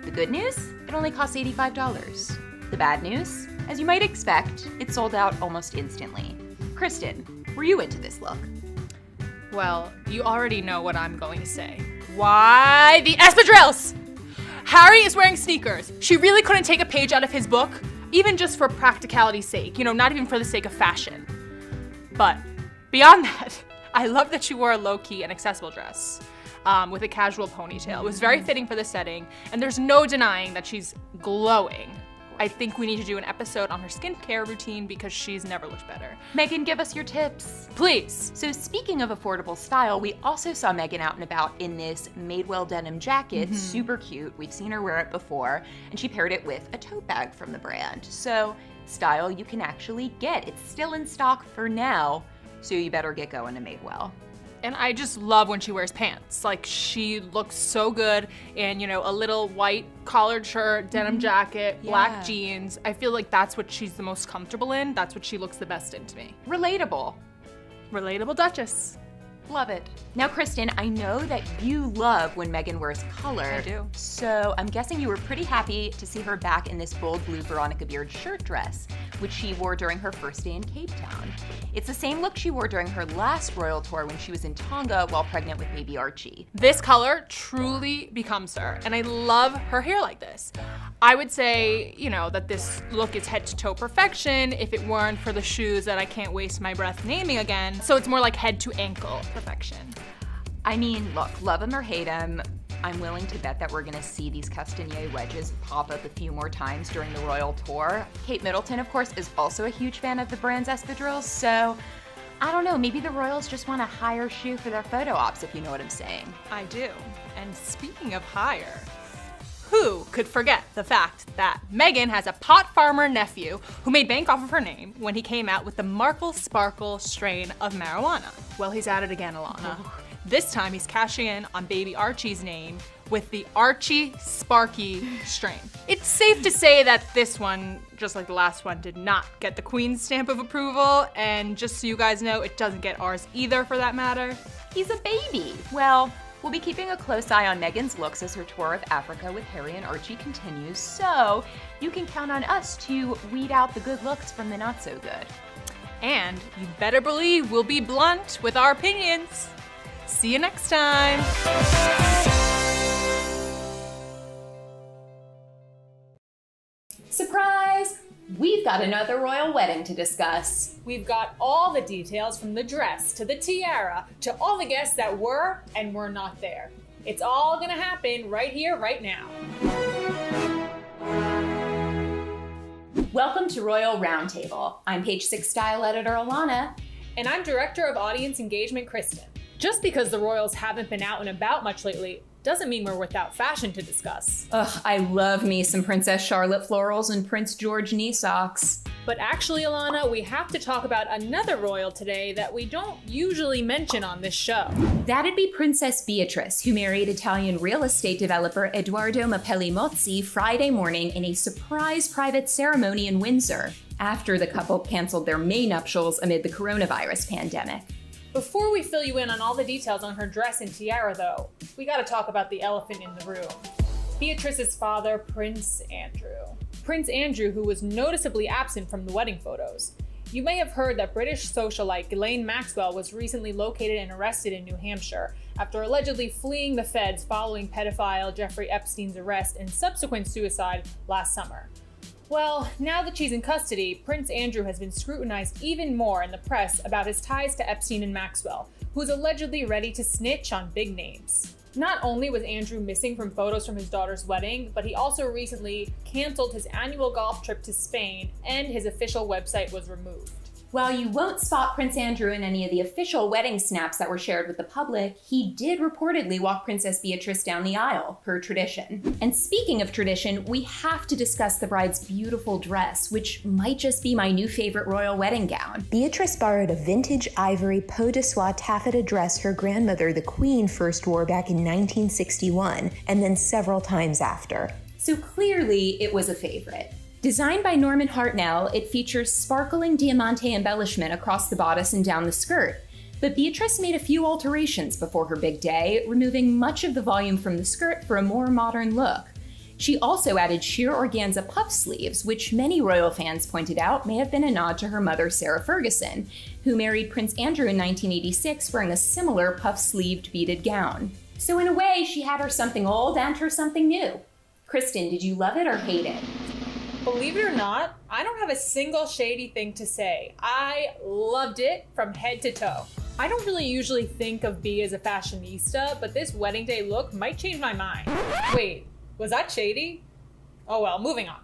The good news? It only costs $85. The bad news? As you might expect, it sold out almost instantly. Kristen, were you into this look? Well, you already know what I'm going to say. Why the espadrilles? Harry is wearing sneakers. She really couldn't take a page out of his book, even just for practicality's sake, not even for the sake of fashion. But beyond that, I love that she wore a low-key and accessible dress with a casual ponytail. It was very fitting for the setting, and there's no denying that she's glowing. I think we need to do an episode on her skincare routine because she's never looked better. Meghan, give us your tips. Please. So speaking of affordable style, we also saw Meghan out and about in this Madewell denim jacket, super cute. We've seen her wear it before, and she paired it with a tote bag from the brand. So style you can actually get. It's still in stock for now, so you better get going to Madewell. And I just love when she wears pants. Like, she looks so good in, a little white collared shirt, denim jacket, black jeans. I feel like that's what she's the most comfortable in. That's what she looks the best in to me. Relatable. Relatable Duchess. Love it. Now, Kristen, I know that you love when Meghan wears color. I do. So I'm guessing you were pretty happy to see her back in this bold blue Veronica Beard shirt dress, which she wore during her first day in Cape Town. It's the same look she wore during her last royal tour when she was in Tonga while pregnant with baby Archie. This color truly becomes her, and I love her hair like this. I would say, that this look is head to toe perfection if it weren't for the shoes that I can't waste my breath naming again. So it's more like head to ankle perfection. I mean, look, love him or hate him, I'm willing to bet that we're gonna see these Castanier wedges pop up a few more times during the royal tour. Kate Middleton, of course, is also a huge fan of the brand's espadrilles, so I don't know, maybe the royals just want a higher shoe for their photo ops, if you know what I'm saying. I do. And speaking of higher, who could forget the fact that Meghan has a pot farmer nephew who made bank off of her name when he came out with the Markle Sparkle strain of marijuana? Well, he's at it again, Alana. This time he's cashing in on baby Archie's name with the Archie Sparky strain. It's safe to say that this one, just like the last one, did not get the Queen's stamp of approval, and just so you guys know, it doesn't get ours either for that matter. He's a baby. Well, we'll be keeping a close eye on Meghan's looks as her tour of Africa with Harry and Archie continues, so you can count on us to weed out the good looks from the not so good. And you better believe we'll be blunt with our opinions. See you next time. Surprise! We've got another royal wedding to discuss. We've got all the details from the dress to the tiara to all the guests that were and were not there. It's all gonna happen right here, right now. Welcome to Royal Roundtable. I'm Page 6 style editor Alana. And I'm Director of Audience Engagement, Kristen. Just because the royals haven't been out and about much lately doesn't mean we're without fashion to discuss. Ugh, I love me some Princess Charlotte florals and Prince George knee socks. But actually, Alana, we have to talk about another royal today that we don't usually mention on this show. That'd be Princess Beatrice, who married Italian real estate developer Edoardo Mapelli Mozzi Friday morning in a surprise private ceremony in Windsor, after the couple canceled their May nuptials amid the coronavirus pandemic. Before we fill you in on all the details on her dress and tiara, though, we gotta talk about the elephant in the room. Beatrice's father, Prince Andrew. Prince Andrew, who was noticeably absent from the wedding photos. You may have heard that British socialite Ghislaine Maxwell was recently located and arrested in New Hampshire after allegedly fleeing the feds following pedophile Jeffrey Epstein's arrest and subsequent suicide last summer. Well, now that she's in custody, Prince Andrew has been scrutinized even more in the press about his ties to Epstein and Maxwell, who's allegedly ready to snitch on big names. Not only was Andrew missing from photos from his daughter's wedding, but he also recently canceled his annual golf trip to Spain, and his official website was removed. While you won't spot Prince Andrew in any of the official wedding snaps that were shared with the public, he did reportedly walk Princess Beatrice down the aisle, per tradition. And speaking of tradition, we have to discuss the bride's beautiful dress, which might just be my new favorite royal wedding gown. Beatrice borrowed a vintage ivory peau de soie taffeta dress her grandmother, the Queen, first wore back in 1961, and then several times after. So clearly, it was a favorite. Designed by Norman Hartnell, it features sparkling diamante embellishment across the bodice and down the skirt. But Beatrice made a few alterations before her big day, removing much of the volume from the skirt for a more modern look. She also added sheer organza puff sleeves, which many royal fans pointed out may have been a nod to her mother, Sarah Ferguson, who married Prince Andrew in 1986 wearing a similar puff-sleeved beaded gown. So in a way, she had her something old and her something new. Kristen, did you love it or hate it? Believe it or not, I don't have a single shady thing to say. I loved it from head to toe. I don't really usually think of Bea as a fashionista, but this wedding day look might change my mind. Wait, was that shady? Oh well, moving on.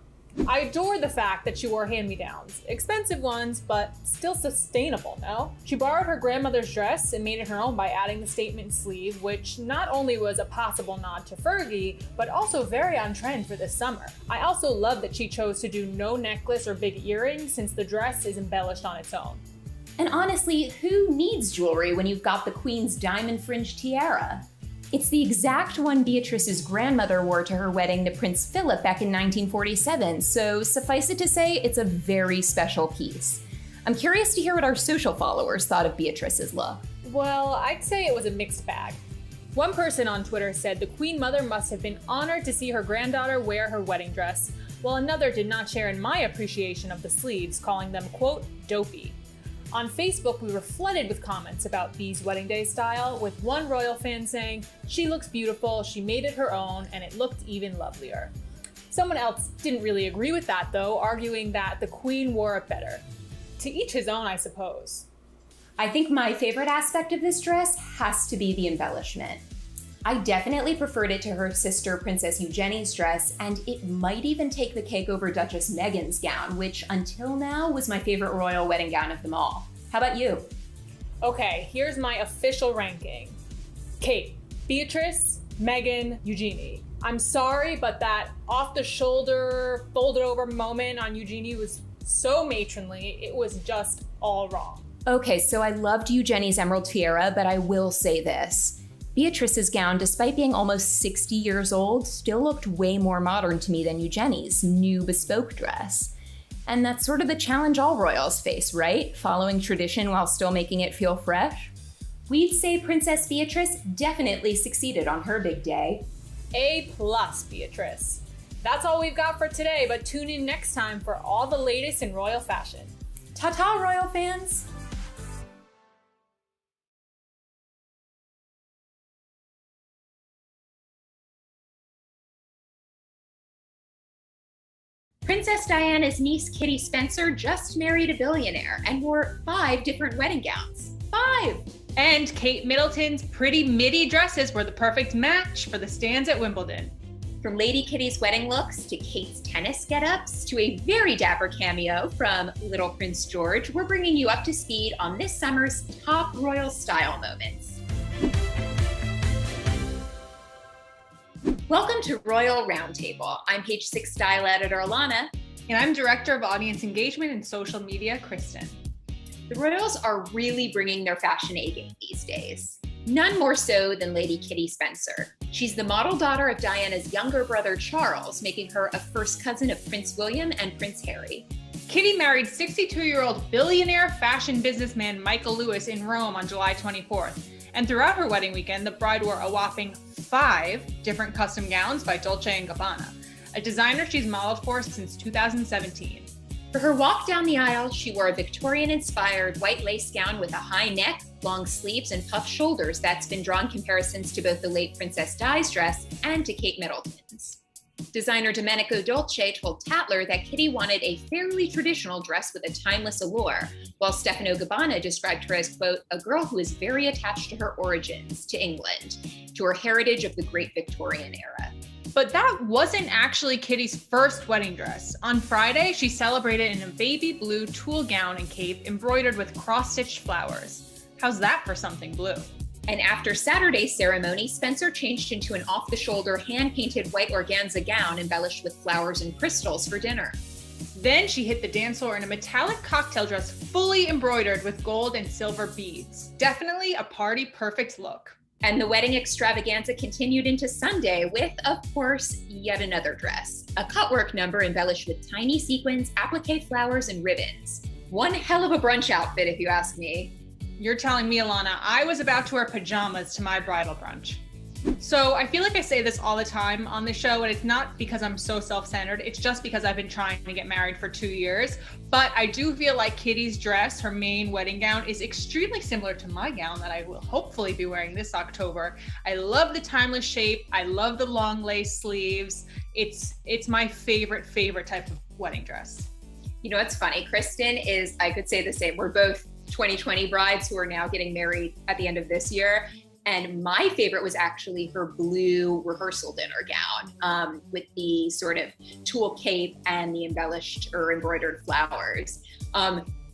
I adore the fact that she wore hand-me-downs. Expensive ones, but still sustainable, no? She borrowed her grandmother's dress and made it her own by adding the statement sleeve, which not only was a possible nod to Fergie, but also very on trend for this summer. I also love that she chose to do no necklace or big earrings since the dress is embellished on its own. And honestly, who needs jewelry when you've got the Queen's diamond fringed tiara? It's the exact one Beatrice's grandmother wore to her wedding to Prince Philip back in 1947, so suffice it to say, it's a very special piece. I'm curious to hear what our social followers thought of Beatrice's look. Well, I'd say it was a mixed bag. One person on Twitter said the Queen Mother must have been honored to see her granddaughter wear her wedding dress, while another did not share in my appreciation of the sleeves, calling them, quote, dopey. On Facebook, we were flooded with comments about Bea's wedding day style, with one royal fan saying, "She looks beautiful, she made it her own, and it looked even lovelier." Someone else didn't really agree with that though, arguing that the Queen wore it better. To each his own, I suppose. I think my favorite aspect of this dress has to be the embellishment. I definitely preferred it to her sister Princess Eugenie's dress, and it might even take the cake over Duchess Meghan's gown, which until now was my favorite royal wedding gown of them all. How about you? Okay, here's my official ranking. Kate, Beatrice, Meghan, Eugenie. I'm sorry, but that off-the-shoulder, folded-over moment on Eugenie was so matronly, it was just all wrong. Okay, so I loved Eugenie's emerald tiara, but I will say this. Beatrice's gown, despite being almost 60 years old, still looked way more modern to me than Eugenie's new bespoke dress. And that's sort of the challenge all royals face, right? Following tradition while still making it feel fresh? We'd say Princess Beatrice definitely succeeded on her big day. A+, Beatrice. That's all we've got for today, but tune in next time for all the latest in royal fashion. Ta-ta, royal fans! Princess Diana's niece Kitty Spencer just married a billionaire and wore 5 different wedding gowns. 5! And Kate Middleton's pretty midi dresses were the perfect match for the stands at Wimbledon. From Lady Kitty's wedding looks to Kate's tennis get-ups to a very dapper cameo from Little Prince George, we're bringing you up to speed on this summer's top royal style moments. Welcome to Royal Roundtable. I'm Page 6 style editor Alana. And I'm Director of Audience Engagement and Social Media, Kristen. The royals are really bringing their fashion A game these days. None more so than Lady Kitty Spencer. She's the model daughter of Diana's younger brother Charles, making her a first cousin of Prince William and Prince Harry. Kitty married 62-year-old billionaire fashion businessman Michael Lewis in Rome on July 24th. And throughout her wedding weekend, the bride wore a whopping 5 different custom gowns by Dolce & Gabbana, a designer she's modeled for since 2017. For her walk down the aisle, she wore a Victorian-inspired white lace gown with a high neck, long sleeves, and puffed shoulders that's been drawn comparisons to both the late Princess Di's dress and to Kate Middleton's. Designer Domenico Dolce told Tatler that Kitty wanted a fairly traditional dress with a timeless allure, while Stefano Gabbana described her as, quote, a girl who is very attached to her origins, to England, to her heritage of the great Victorian era. But that wasn't actually Kitty's first wedding dress. On Friday, she celebrated in a baby blue tulle gown and cape embroidered with cross-stitched flowers. How's that for something blue? And after Saturday's ceremony, Spencer changed into an off-the-shoulder, hand-painted white organza gown embellished with flowers and crystals for dinner. Then she hit the dance floor in a metallic cocktail dress fully embroidered with gold and silver beads. Definitely a party-perfect look. And the wedding extravaganza continued into Sunday with, of course, yet another dress. A cutwork number embellished with tiny sequins, applique flowers, and ribbons. One hell of a brunch outfit, if you ask me. You're telling me, Alana, I was about to wear pajamas to my bridal brunch. So I feel like I say this all the time on the show, and it's not because I'm so self-centered. It's just because I've been trying to get married for 2 years. But I do feel like Kitty's dress, her main wedding gown, is extremely similar to my gown that I will hopefully be wearing this October. I love the timeless shape. I love the long lace sleeves. It's my favorite type of wedding dress. You know, it's funny. Kristen is, I could say the same. We're both 2020 brides who are now getting married at the end of this year. And my favorite was actually her blue rehearsal dinner gown with the sort of tulle cape and the embellished or embroidered flowers.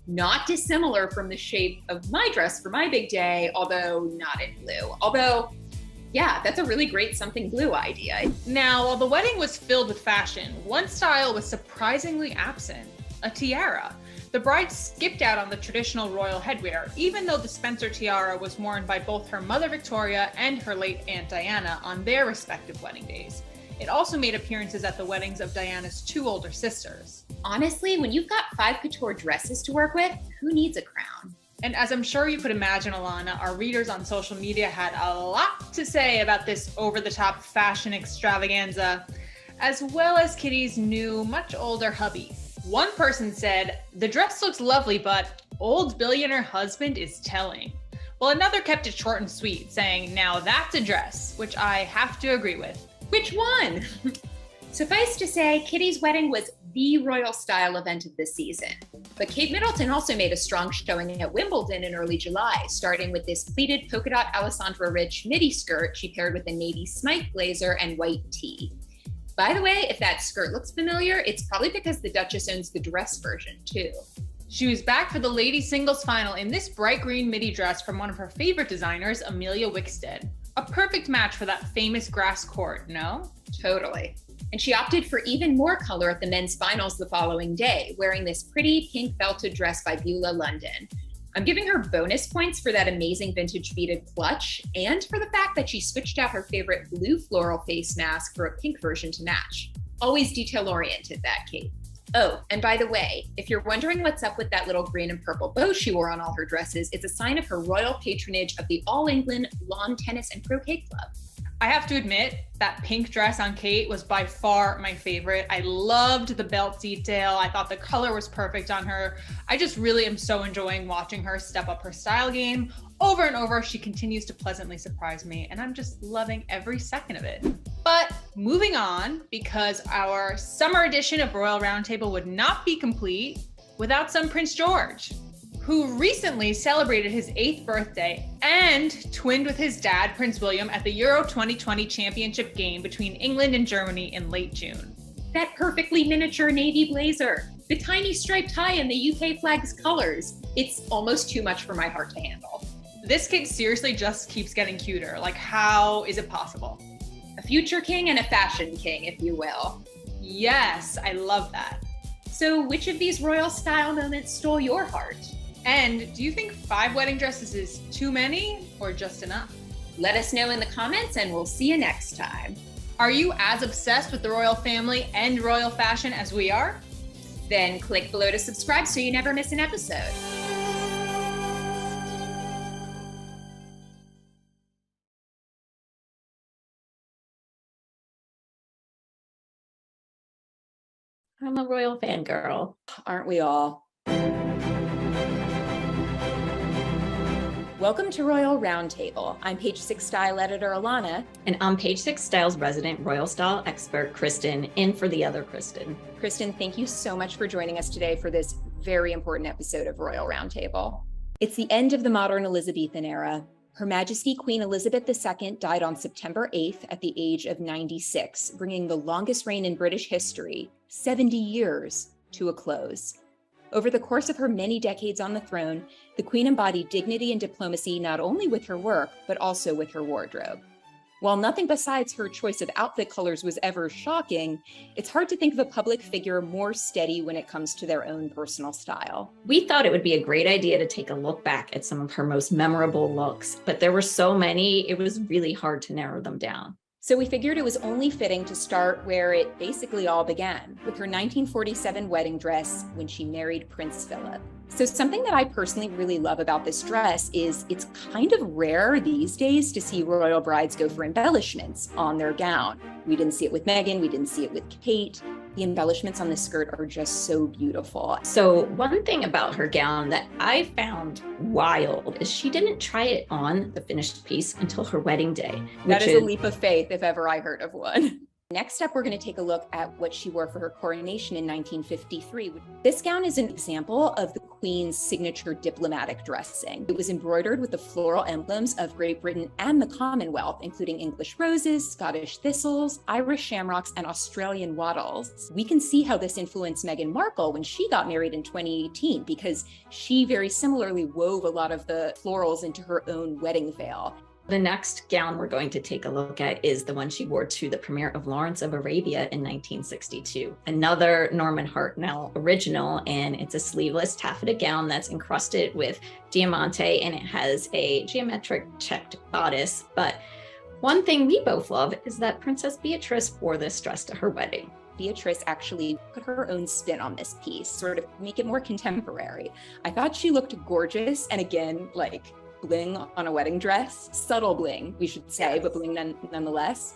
Not dissimilar from the shape of my dress for my big day, although not in blue. Although, yeah, that's a really great something blue idea. Now, while the wedding was filled with fashion, one style was surprisingly absent: a tiara. The bride skipped out on the traditional royal headwear, even though the Spencer tiara was worn by both her mother Victoria and her late Aunt Diana on their respective wedding days. It also made appearances at the weddings of Diana's 2 older sisters. Honestly, when you've got 5 couture dresses to work with, who needs a crown? And as I'm sure you could imagine, Alana, our readers on social media had a lot to say about this over-the-top fashion extravaganza, as well as Kitty's new, much older hubby. One person said, "The dress looks lovely, but old billionaire husband is telling." Well, another kept it short and sweet, saying, "Now that's a dress," which I have to agree with. Which one? Suffice to say, Kitty's wedding was the royal style event of this season. But Kate Middleton also made a strong showing at Wimbledon in early July, starting with this pleated polka dot Alessandra Rich midi skirt she paired with a navy Smythe blazer and white tee. By the way, if that skirt looks familiar, it's probably because the Duchess owns the dress version too. She was back for the ladies singles final in this bright green midi dress from one of her favorite designers, Amelia Wickstead. A perfect match for that famous grass court, no? Totally. And she opted for even more color at the men's finals the following day, wearing this pretty pink belted dress by Beulah London. I'm giving her bonus points for that amazing vintage beaded clutch and for the fact that she switched out her favorite blue floral face mask for a pink version to match. Always detail-oriented, that Kate. Oh, and by the way, if you're wondering what's up with that little green and purple bow she wore on all her dresses, it's a sign of her royal patronage of the All England Lawn Tennis and Croquet Club. I have to admit, that pink dress on Kate was by far my favorite. I loved the belt detail. I thought the color was perfect on her. I just really am so enjoying watching her step up her style game. Over and over, she continues to pleasantly surprise me, and I'm just loving every second of it. But moving on, because our summer edition of Royal Roundtable would not be complete without some Prince George, who recently celebrated his 8th birthday and twinned with his dad, Prince William, at the Euro 2020 championship game between England and Germany in late June. That perfectly miniature navy blazer, the tiny striped tie in the UK flag's colors. It's almost too much for my heart to handle. This kid seriously just keeps getting cuter. Like, how is it possible? A future king and a fashion king, if you will. Yes, I love that. So which of these royal style moments stole your heart? And do you think 5 wedding dresses is too many or just enough? Let us know in the comments and we'll see you next time. Are you as obsessed with the royal family and royal fashion as we are? Then click below to subscribe so you never miss an episode. I'm a royal fangirl, aren't we all? Welcome to Royal Roundtable. I'm Page 6 Style Editor Alana. And I'm Page 6 Styles resident Royal Style expert Kristen, in for the other Kristen. Kristen, thank you so much for joining us today for this very important episode of Royal Roundtable. It's the end of the modern Elizabethan era, Her Majesty Queen Elizabeth II died on September 8th at the age of 96, bringing the longest reign in British history, 70 years, to a close. Over the course of her many decades on the throne, the Queen embodied dignity and diplomacy not only with her work, but also with her wardrobe. While nothing besides her choice of outfit colors was ever shocking, it's hard to think of a public figure more steady when it comes to their own personal style. We thought it would be a great idea to take a look back at some of her most memorable looks, but there were so many, it was really hard to narrow them down. So we figured it was only fitting to start where it basically all began, with her 1947 wedding dress when she married Prince Philip. So something that I personally really love about this dress is it's kind of rare these days to see royal brides go for embellishments on their gown. We didn't see it with Meghan, we didn't see it with Kate. The embellishments on this skirt are just so beautiful. So one thing about her gown that I found wild is she didn't try it on, the finished piece, until her wedding day. That is a leap of faith if ever I heard of one. Next up, we're going to take a look at what she wore for her coronation in 1953. This gown is an example of the Queen's signature diplomatic dressing. It was embroidered with the floral emblems of Great Britain and the Commonwealth, including English roses, Scottish thistles, Irish shamrocks, and Australian wattles. We can see how this influenced Meghan Markle when she got married in 2018, because she very similarly wove a lot of the florals into her own wedding veil. The next gown we're going to take a look at is the one she wore to the premiere of Lawrence of Arabia in 1962. Another Norman Hartnell original, and it's a sleeveless taffeta gown that's encrusted with diamante, and it has a geometric checked bodice. But one thing we both love is that Princess Beatrice wore this dress to her wedding. Beatrice actually put her own spin on this piece, sort of make it more contemporary. I thought she looked gorgeous, and again, like bling on a wedding dress, subtle bling, we should say, but bling nonetheless.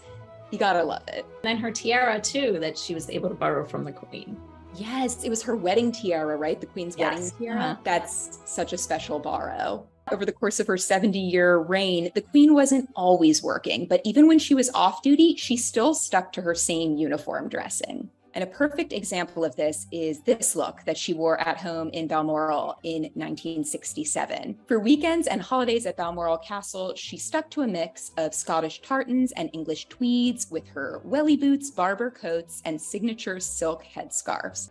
You gotta love it. And then her tiara too, that she was able to borrow from the Queen. Yes, it was her wedding tiara, right? The Queen's Yes. wedding tiara. That's such a special borrow. Over the course of her 70-year reign, the Queen wasn't always working, but even when she was off duty, she still stuck to her same uniform dressing. And a perfect example of this is this look that she wore at home in Balmoral in 1967. For weekends and holidays at Balmoral Castle, she stuck to a mix of Scottish tartans and English tweeds with her welly boots, barber coats, and signature silk headscarves.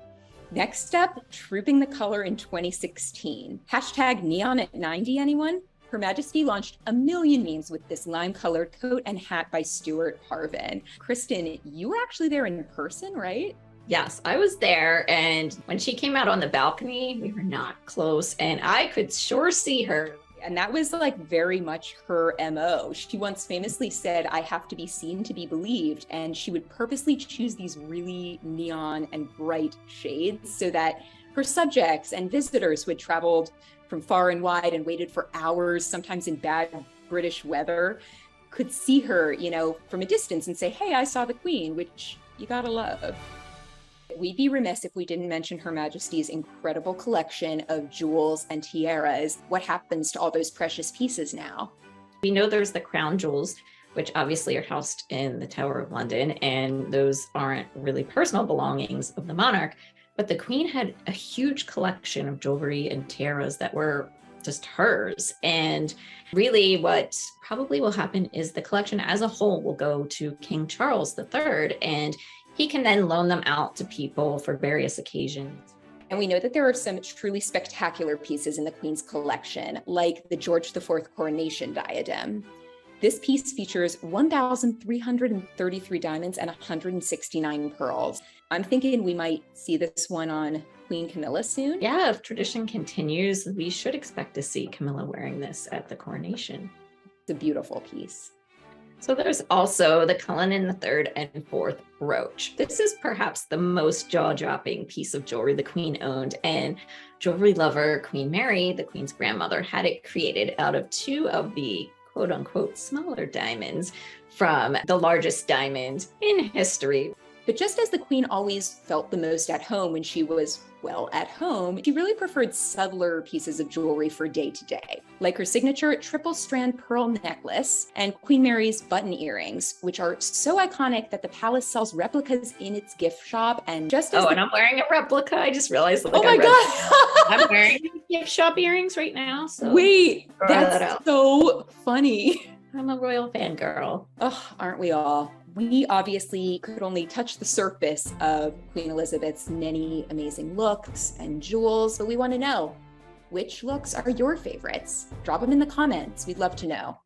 Next up, trooping the color in 2016. Hashtag neon at 90, anyone? Her Majesty launched a million memes with this lime-colored coat and hat by Stuart Harvin. Kristen, you were actually there in person, right? Yes, I was there, and when she came out on the balcony, we were not close, and I could sure see her. And that was like very much her MO. She once famously said, "I have to be seen to be believed." And she would purposely choose these really neon and bright shades so that her subjects and visitors who had traveled from far and wide and waited for hours, sometimes in bad British weather, could see her, you know, from a distance and say, "Hey, I saw the Queen," which you gotta love. We'd be remiss if we didn't mention Her Majesty's incredible collection of jewels and tiaras. What happens to all those precious pieces now? We know there's the crown jewels, which obviously are housed in the Tower of London, and those aren't really personal belongings of the monarch. But the Queen had a huge collection of jewelry and tiaras that were just hers. And really what probably will happen is the collection as a whole will go to King Charles III, and he can then loan them out to people for various occasions. And we know that there are some truly spectacular pieces in the Queen's collection, like the George IV coronation diadem. This piece features 1,333 diamonds and 169 pearls. I'm thinking we might see this one on Queen Camilla soon. Yeah, if tradition continues, we should expect to see Camilla wearing this at the coronation. It's a beautiful piece. So there's also the Cullinan III and IV brooch. This is perhaps the most jaw-dropping piece of jewelry the Queen owned, and jewelry lover Queen Mary, the Queen's grandmother, had it created out of two of the quote-unquote smaller diamonds from the largest diamond in history. But just as the Queen always felt the most at home when she was, well, at home, she really preferred subtler pieces of jewelry for day to day, like her signature triple strand pearl necklace and Queen Mary's button earrings, which are so iconic that the palace sells replicas in its gift shop. And just as and I'm wearing a replica. I just realized. Oh my God! I'm wearing gift shop earrings right now. So Wait, throw that that's out. so funny. I'm a royal fangirl. Oh, aren't we all? We obviously could only touch the surface of Queen Elizabeth's many amazing looks and jewels, but we want to know, which looks are your favorites? Drop them in the comments. We'd love to know.